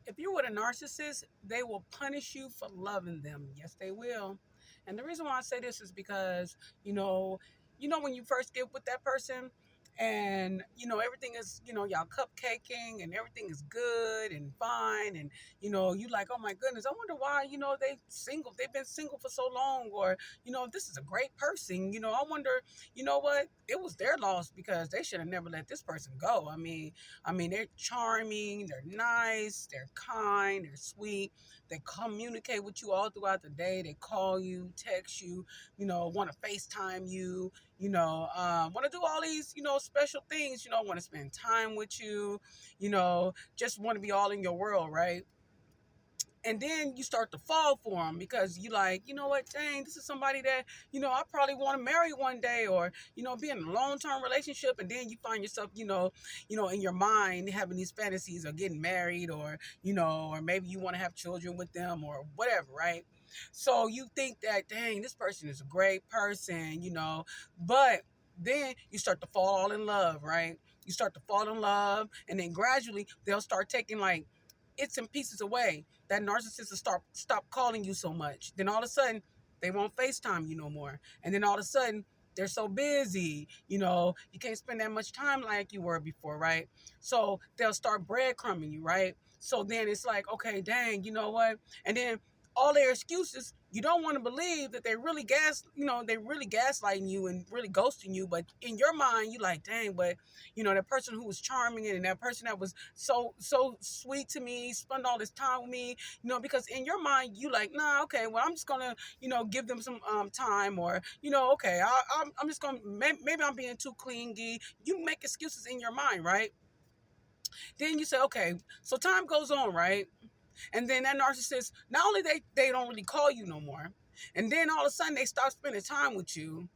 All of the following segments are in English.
If you're with a narcissist, they will punish you for loving them. Yes, they will. And the reason why I say this is because, when you first get with that person and, everything is, y'all cupcaking and everything is good and fine. And, you like, oh my goodness, I wonder why, they've been single for so long. Or, this is a great person. I wonder, what? It was their loss because they should have never let this person go. I mean, they're charming, they're nice, they're kind, they're sweet. They communicate with you all throughout the day. They call you, text you, want to FaceTime you, want to do all these, special things, want to spend time with you, just want to be all in your world, right? And then you start to fall for them because you like, what, dang, this is somebody that, I probably want to marry one day, or, be in a long-term relationship. And then you find yourself, in your mind having these fantasies of getting married, or, or maybe you want to have children with them or whatever, right? So you think that, dang, this person is a great person, but then you start to fall in love, right? You start to fall in love, and then gradually they'll start taking like it's in pieces away. That narcissist will stop calling you so much. Then all of a sudden, they won't FaceTime you no more. And then all of a sudden, they're so busy, you can't spend that much time like you were before, right? So they'll start breadcrumbing you, right? So then it's like, okay, dang, you know what? And then all their excuses, you don't want to believe that they really gaslighting you and really ghosting you. But in your mind, you like, dang, but that person who was charming and that person that was so sweet to me, spent all this time with me, because in your mind, you like, nah, okay, well, I'm just gonna, give them some time, or, okay, I'm just gonna, maybe I'm being too clingy. You make excuses in your mind, right? Then you say, okay, so time goes on, right? And then that narcissist, not only they don't really call you no more, and then all of a sudden they start spending time with you.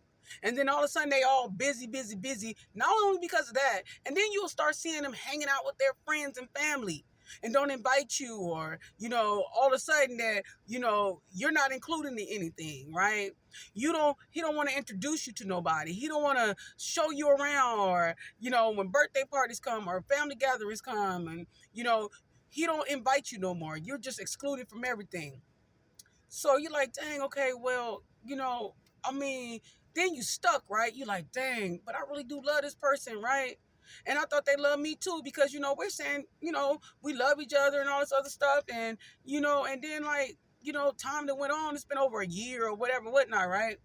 And then all of a sudden they all busy, busy, busy. Not only because of that, and then you'll start seeing them hanging out with their friends and family and don't invite you, or, all of a sudden that, you're not included in anything, right? He don't want to introduce you to nobody. He don't want to show you around, or, when birthday parties come or family gatherings come, and, he don't invite you no more. You're just excluded from everything. So you're like, dang, okay, well, I mean, then you stuck, right? You're like, dang, but I really do love this person, right? And I thought they loved me too, because, we're saying, we love each other and all this other stuff. And, and then like, time that went on, it's been over a year or whatever, whatnot, right?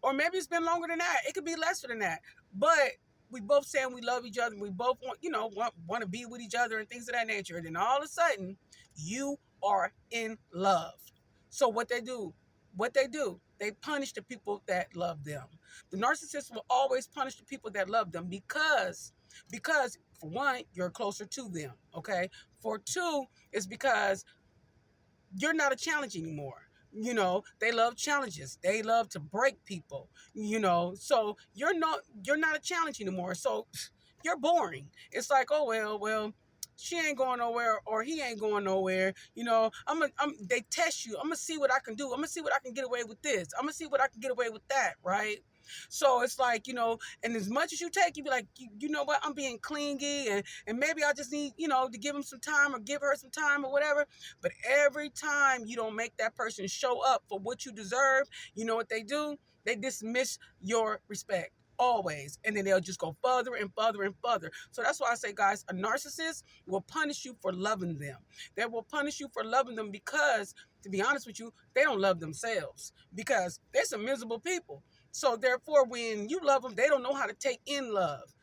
Or maybe it's been longer than that. It could be lesser than that. But we both saying we love each other. We both want to be with each other and things of that nature. And then all of a sudden, you are in love. So what they do, they punish the people that love them. The narcissist will always punish the people that love them because for one, you're closer to them. Okay. For two, it's because you're not a challenge anymore. They love challenges. They love to break people. So you're not a challenge anymore. So you're boring. It's like, oh well, she ain't going nowhere or he ain't going nowhere. They test you. I'm gonna see what I can do. I'm gonna see what I can get away with this. I'm gonna see what I can get away with that, right? So it's like, and as much as you take, you be like, you know what, I'm being clingy, and maybe I just need, to give him some time or give her some time or whatever. But every time you don't make that person show up for what you deserve, you know what they do? They dismiss your respect. Always. And then they'll just go further and further and further. So that's why I say, guys, a narcissist will punish you for loving them. They will punish you for loving them because, to be honest with you, they don't love themselves, because they're some miserable people. So therefore, when you love them, they don't know how to take in love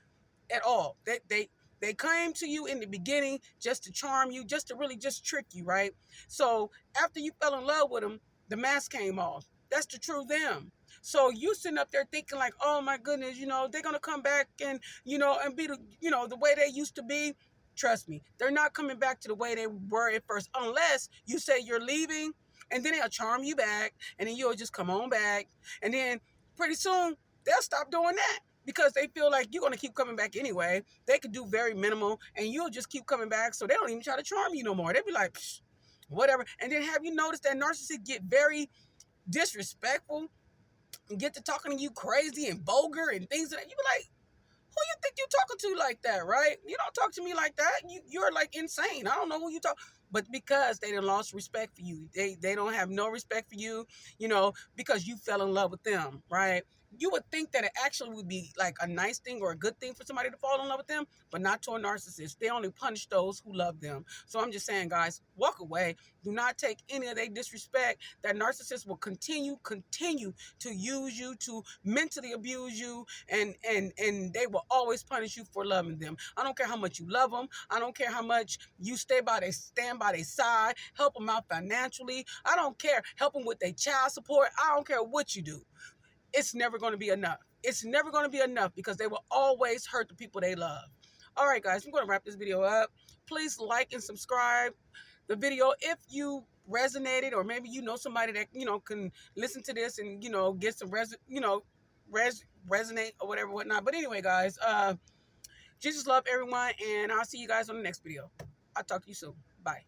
at all. They came to you in the beginning just to charm you, just to really just trick you, right? So after you fell in love with them, the mask came off. That's the true them. So you sitting up there thinking like, oh my goodness, they're gonna come back and and be the way they used to be. Trust me, they're not coming back to the way they were at first, unless you say you're leaving, and then they'll charm you back, and then you'll just come on back, and then pretty soon they'll stop doing that because they feel like you're going to keep coming back anyway. They could do very minimal and you'll just keep coming back, so they don't even try to charm you no more. They'll be like, psh, whatever. And then have you noticed that narcissists get very disrespectful and get to talking to you crazy and vulgar and things like that? You be like, who you think you talking to like that, right? You don't talk to me like that. You're like insane. I don't know who you talk. But because they done lost respect for you, they don't have no respect for you, because you fell in love with them, right? You would think that it actually would be like a nice thing or a good thing for somebody to fall in love with them, but not to a narcissist. They only punish those who love them. So I'm just saying, guys, walk away. Do not take any of their disrespect. That narcissist will continue to use you, to mentally abuse you, and they will always punish you for loving them. I don't care how much you love them. I don't care how much you stand by their side, help them out financially. I don't care, help them with their child support. I don't care what you do. It's never going to be enough. It's never going to be enough because they will always hurt the people they love. All right, guys, I'm going to wrap this video up. Please like and subscribe the video if you resonated, or maybe you know somebody that can listen to this and get some resonate or whatever, whatnot. But anyway, guys, Jesus love everyone, and I'll see you guys on the next video. I'll talk to you soon. Bye.